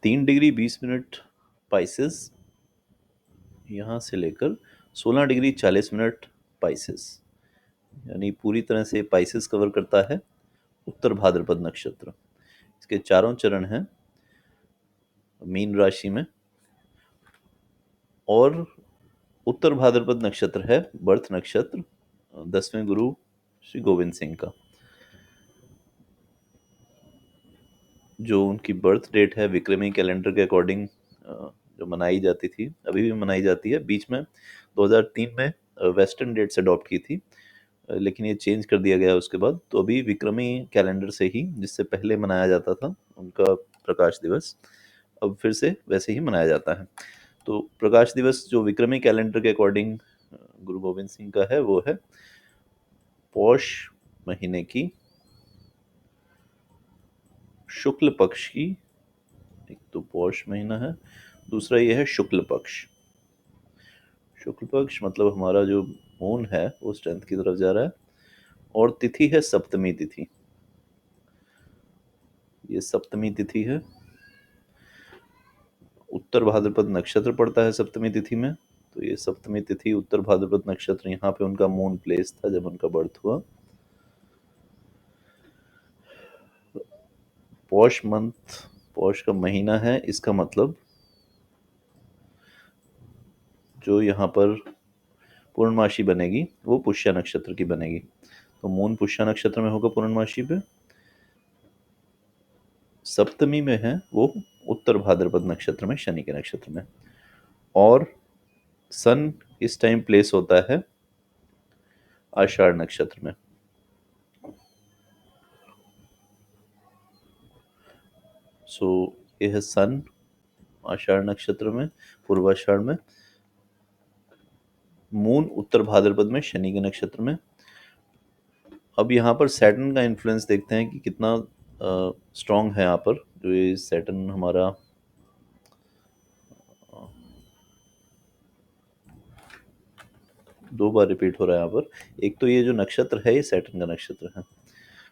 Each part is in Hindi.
3 डिग्री 20 मिनट पाइसेस, यहाँ से लेकर 16 डिग्री 40 मिनट पाइसेस, यानी पूरी तरह से पाइसेस कवर करता है उत्तर भाद्रपद नक्षत्र। इसके चारों चरण हैं मीन राशि में, और उत्तर भाद्रपद नक्षत्र है बर्थ नक्षत्र 10वें गुरु श्री गोविंद सिंह का। जो उनकी बर्थ डेट है विक्रमी कैलेंडर के अकॉर्डिंग जो मनाई जाती थी, अभी भी मनाई जाती है, बीच में 2003 में वेस्टर्न डेट्स अडॉप्ट की थी, लेकिन ये चेंज कर दिया गया उसके बाद। तो अभी विक्रमी कैलेंडर से ही, जिससे पहले मनाया जाता था उनका प्रकाश दिवस, अब फिर से वैसे ही मनाया जाता है। तो प्रकाश दिवस जो विक्रमी कैलेंडर के अकॉर्डिंग गुरु गोविंद सिंह का है, वो है पौष महीने की शुक्ल पक्ष की, एक तो पौष महीना है, दूसरा ये है शुक्ल पक्ष। शुक्ल पक्ष मतलब हमारा जो मून है वो स्ट्रेंथ की तरफ जा रहा है, और तिथि है सप्तमी तिथि। ये सप्तमी तिथि है, उत्तर भाद्रपद नक्षत्र पड़ता है सप्तमी तिथि में। तो ये सप्तमी तिथि उत्तर भाद्रपद नक्षत्र, यहाँ पे उनका मून प्लेस था जब उनका बर्थ हुआ। पौष मंथ, पौष का महीना है, इसका मतलब जो यहाँ पर पूर्णमासी बनेगी वो पुष्य नक्षत्र की बनेगी। तो मून पुष्य नक्षत्र में होगा पूर्णमासी पे, सप्तमी में है वो उत्तर भाद्रपद नक्षत्र में, शनि के नक्षत्र में, और सन इस टाइम प्लेस होता है आषाढ़ नक्षत्र में। सो ये है सन आषाढ़ नक्षत्र में, पूर्वाषाढ़ में, मून उत्तर भाद्रपद में शनि के नक्षत्र में। अब यहाँ पर सैटर्न का इन्फ्लुएंस देखते हैं कि कितना स्ट्रॉन्ग है यहाँ पर। जो ये सैटर्न हमारा दो बार रिपीट हो रहा है यहाँ पर। एक तो ये जो नक्षत्र है ये सैटर्न का नक्षत्र है,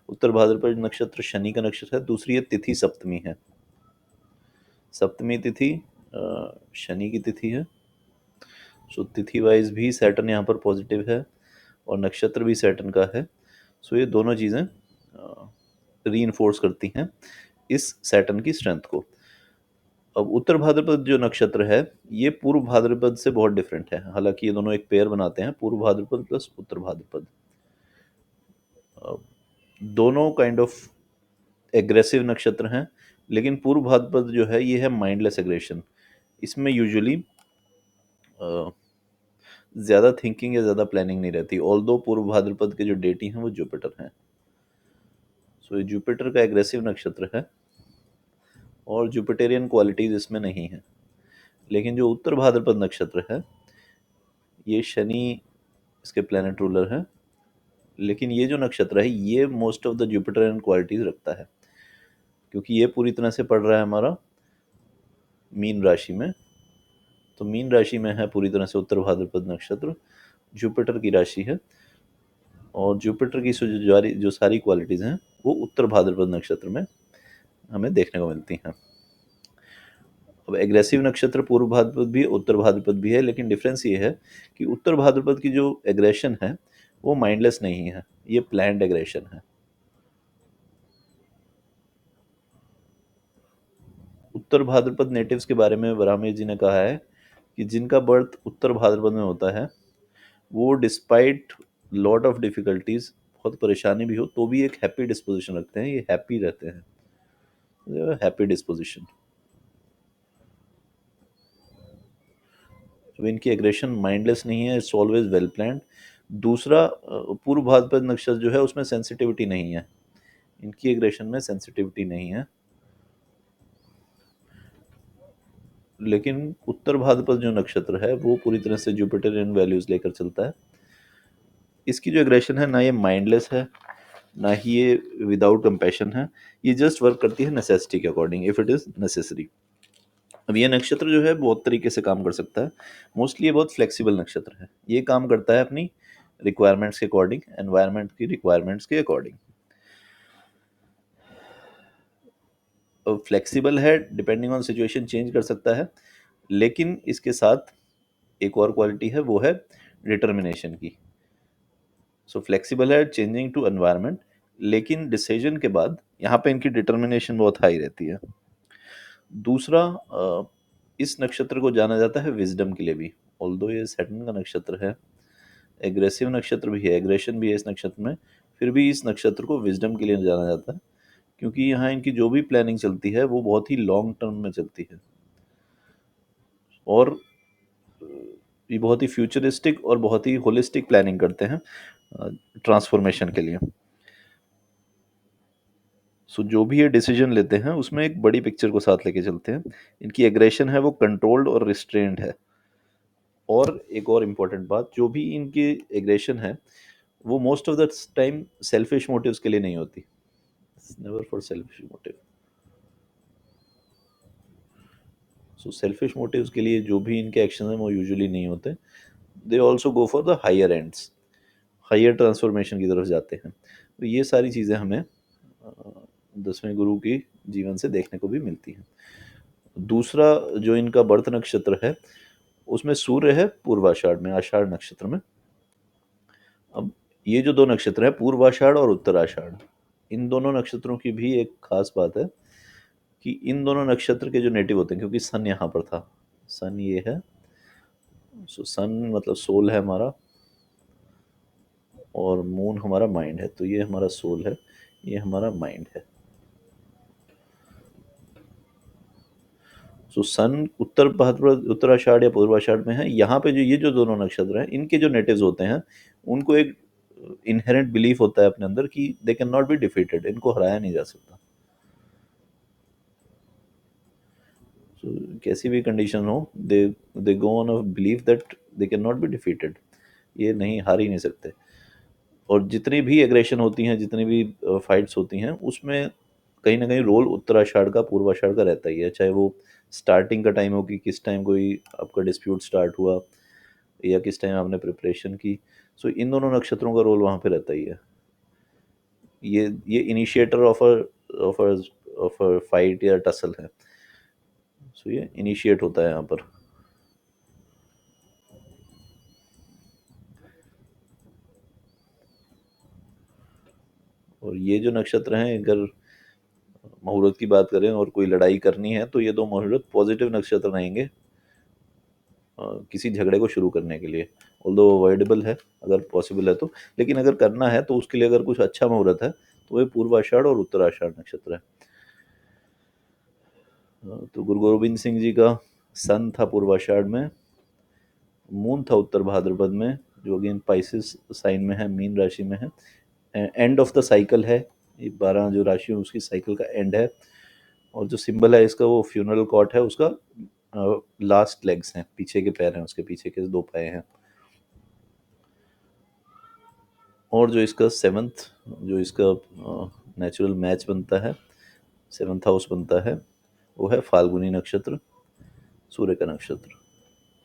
उत्तर भाद्रपद नक्षत्र शनि का नक्षत्र है। दूसरी ये तिथि सप्तमी है, सप्तमी तिथि शनि की तिथि है। सो तिथि वाइज भी सैटर्न यहाँ पर पॉजिटिव है, और नक्षत्र भी सैटर्न का है। सो ये दोनों चीज़ें री करती हैं इस सैटर्न की स्ट्रेंथ को। अब उत्तर भाद्रपद जो नक्षत्र है ये पूर्व भाद्रपद से बहुत डिफरेंट है। हालांकि ये दोनों एक पेयर बनाते हैं, पूर्व भाद्रपद प्लस उत्तर भाद्रपद। दोनों काइंड ऑफ एग्रेसिव नक्षत्र हैं, लेकिन पूर्व भाद्रपद जो है ये है माइंडलेस एग्रेशन। इसमें यूजुअली ज़्यादा थिंकिंग या ज़्यादा प्लानिंग नहीं रहती। ऑल्दो पूर्व भाद्रपद के जो डेटी हैं वो जुपिटर हैं, सो ये जुपिटर का एग्रेसिव नक्षत्र है और जुपिटेरियन क्वालिटीज इसमें नहीं है। लेकिन जो उत्तर भाद्रपद नक्षत्र है ये शनि इसके प्लैनेट रूलर है, लेकिन ये जो नक्षत्र है ये मोस्ट ऑफ द जुपिटेरियन क्वालिटीज रखता है, क्योंकि ये पूरी तरह से पड़ रहा है हमारा मीन राशि में। तो मीन राशि में है पूरी तरह से उत्तर भाद्रपद नक्षत्र, जुपिटर की राशि है, और जुपिटर की जो सारी क्वालिटीज़ हैं वो उत्तर भाद्रपद नक्षत्र में हमें देखने को मिलती हैं। अब एग्रेसिव नक्षत्र पूर्व भाद्रपद भी उत्तर भाद्रपद भी है, लेकिन डिफरेंस ये है कि उत्तर भाद्रपद की जो एग्रेशन है वो माइंडलेस नहीं है, ये प्लान्ड एग्रेशन है। उत्तर भाद्रपद नेटिव्स के बारे में बरामेर जी ने कहा है कि जिनका बर्थ उत्तर भाद्रपद में होता है वो डिस्पाइट लॉट ऑफ डिफिकल्टीज, बहुत परेशानी भी हो तो भी एक हैप्पी डिस्पोजिशन रखते हैं, ये हैप्पी रहते हैं, हैप्पी डिस्पोजिशन। तो इनकी एग्रेशन माइंडलेस नहीं है, इट्स ऑलवेज वेल प्लान्ड। दूसरा पूर्व भाद्रपद नक्षत्र जो है उसमें सेंसिटिविटी नहीं है, इनकी एग्रेशन में सेंसिटिविटी नहीं है। लेकिन उत्तर भाद्रपद जो नक्षत्र है वो पूरी तरह से जुपिटेरियन वैल्यूज लेकर चलता है। इसकी जो एग्रेशन है ना ये माइंडलेस है, ना ही ये विदाउट कंपैशन है, ये जस्ट वर्क करती है नेसेसिटी के according, if it is necessary. अब ये नक्षत्र जो है बहुत तरीके से काम कर सकता है, मोस्टली ये बहुत फ्लेक्सिबल नक्षत्र है, ये काम करता है अपनी रिक्वायरमेंट्स के अकॉर्डिंग, एनवायरनमेंट की रिक्वायरमेंट्स के अकॉर्डिंग। फ्लेक्सिबल है, डिपेंडिंग ऑन सिचुएशन चेंज कर सकता है, लेकिन इसके साथ एक और क्वालिटी है, वो है डिटर्मिनेशन की। सो फ्लेक्सिबल है चेंजिंग टू एनवायरनमेंट, लेकिन डिसीजन के बाद यहाँ पे इनकी डिटर्मिनेशन बहुत हाई रहती है। दूसरा, इस नक्षत्र को जाना जाता है विजडम के लिए भी। ऑल्दो ये सैटर्न का नक्षत्र है, एग्रेसिव नक्षत्र भी है, एग्रेशन भी है इस नक्षत्र में, फिर भी इस नक्षत्र को विजडम के लिए जाना जाता है, क्योंकि यहाँ इनकी जो भी प्लानिंग चलती है वो बहुत ही लॉन्ग टर्म में चलती है, और ये बहुत ही फ्यूचरिस्टिक और बहुत ही होलिस्टिक प्लानिंग करते हैं ट्रांसफॉर्मेशन के लिए। सो जो भी ये डिसीजन लेते हैं उसमें एक बड़ी पिक्चर को साथ लेके चलते हैं। इनकी एग्रेशन है वो कंट्रोल्ड और रिस्ट्रेंड है। और एक और इम्पोर्टेंट बात, जो भी इनकी एग्रेशन है वो most of the time selfish motives के लिए नहीं होती, never for selfish motive. So selfish motives के लिए जो भी इनके एक्शन हैं वो यूजुअली नहीं होते। They also go for the higher ends, higher transformation की तरफ जाते हैं। तो ये सारी चीज़ें हमें 10वें गुरु की जीवन से देखने को भी मिलती हैं। दूसरा जो इनका बर्थ नक्षत्र है उसमें सूर्य है पूर्वाषाढ़ में, आषाढ़ नक्षत्र में। अब ये जो दो नक्षत्र है पूर्वाषाढ़ और उत्तराषाढ़, इन दोनों नक्षत्रों की भी एक खास बात है कि इन दोनों नक्षत्र के जो नेटिव होते हैं, क्योंकि सन यहाँ पर था, सन ये है, सो सन मतलब सोल है हमारा, और मून हमारा माइंड है, तो ये हमारा सोल है, ये हमारा माइंड है। सो सन उत्तर भाद्रपद उत्तराषाढ़ या पूर्वाषाढ़ में है। यहाँ पे जो ये जो दोनों नक्षत्र हैं इनके जो नेटिव्स होते हैं उनको एक इनहेरेंट बिलीफ होता है अपने अंदर कि दे कैन नॉट बी डिफीटेड, इनको हराया नहीं जा सकता। So, कैसी भी कंडीशन हो, they they go on a believe that they can not be defeated, ये नहीं, हार ही नहीं सकते। और जितनी भी एग्रेशन होती हैं, जितनी भी फाइट्स होती हैं, उसमें कहीं ना कहीं रोल उत्तराषाढ़ का पूर्वाषाढ़ का रहता ही है। चाहे वो स्टार्टिंग का टाइम हो कि किस टाइम कोई आपका डिस्प्यूट स्टार्ट हुआ, या किस टाइम आपने प्रिपरेशन की, सो इन दोनों नक्षत्रों का रोल वहाँ पे रहता ही है। ये इनिशिएटर ऑफ अ फाइट या टसल है। सो ये इनिशिएट होता है यहाँ पर। और ये जो नक्षत्र हैं, अगर मुहूर्त की बात करें और कोई लड़ाई करनी है तो ये दो मुहूर्त पॉजिटिव नक्षत्र रहेंगे किसी झगड़े को शुरू करने के लिए। ऑल्दो अवॉइडेबल है अगर पॉसिबल है तो, लेकिन अगर करना है तो उसके लिए अगर कुछ अच्छा मुहूर्त है तो ये पूर्वाषाढ़ और उत्तराषाढ़ नक्षत्र है। तो गुरु गोविंद सिंह जी का सन था पूर्वाषाढ़ में, मून था उत्तर भाद्रपद में, जो अगेन पाइसिस साइन में है, मीन राशि में है, एंड ऑफ द साइकिल है, ये 12 जो राशि है उसकी साइकिल का एंड है। और जो सिंबल है इसका वो फ्यूनरल कॉट है, उसका लास्ट लेग्स हैं, पीछे के पैर हैं, उसके पीछे के दो पाए हैं। और जो इसका सेवन्थ, जो इसका नेचुरल मैच बनता है, सेवन्थ हाउस बनता है, वो है फाल्गुनी नक्षत्र, सूर्य का नक्षत्र।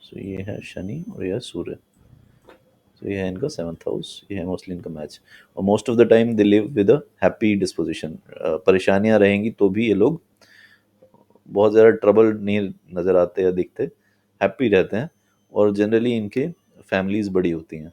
सो ये है शनि और यह है सूर्य। तो ये है इनका सेवन्थ हाउस, ये है मोस्टली इनका मैच। और most of the time they live with a happy disposition. परेशानियां रहेंगी तो भी ये लोग बहुत ज़्यादा ट्रबल नहीं नज़र आते या दिखते, हैप्पी रहते हैं। और जनरली इनके फैमिलीज़ बड़ी होती हैं।